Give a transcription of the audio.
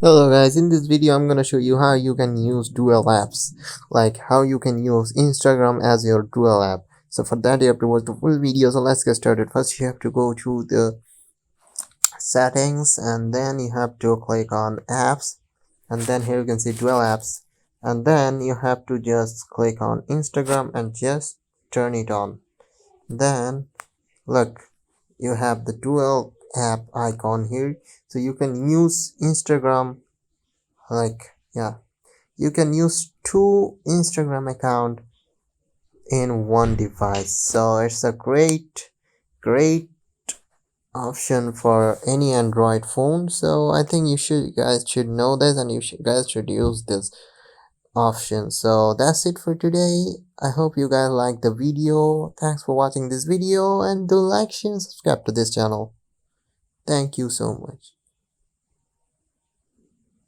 Hello guys, in this video I'm gonna show you how you can use dual apps, like how you can use Instagram as your dual app. So for that you have to watch the full video. So let's get started. First you have to go to the settings and then you have to click on apps, and then here you can see dual apps, and then you have to just click on Instagram and just turn it on. Then look, you have the dual app icon here, so you can use Instagram, you can use two Instagram account in one device. So it's a great option for any Android phone. So I think you guys should know this, and guys should use this option. So that's it for today. I hope you guys like the video. Thanks for watching this video, and do like, share, and subscribe to this channel. Thank you so much.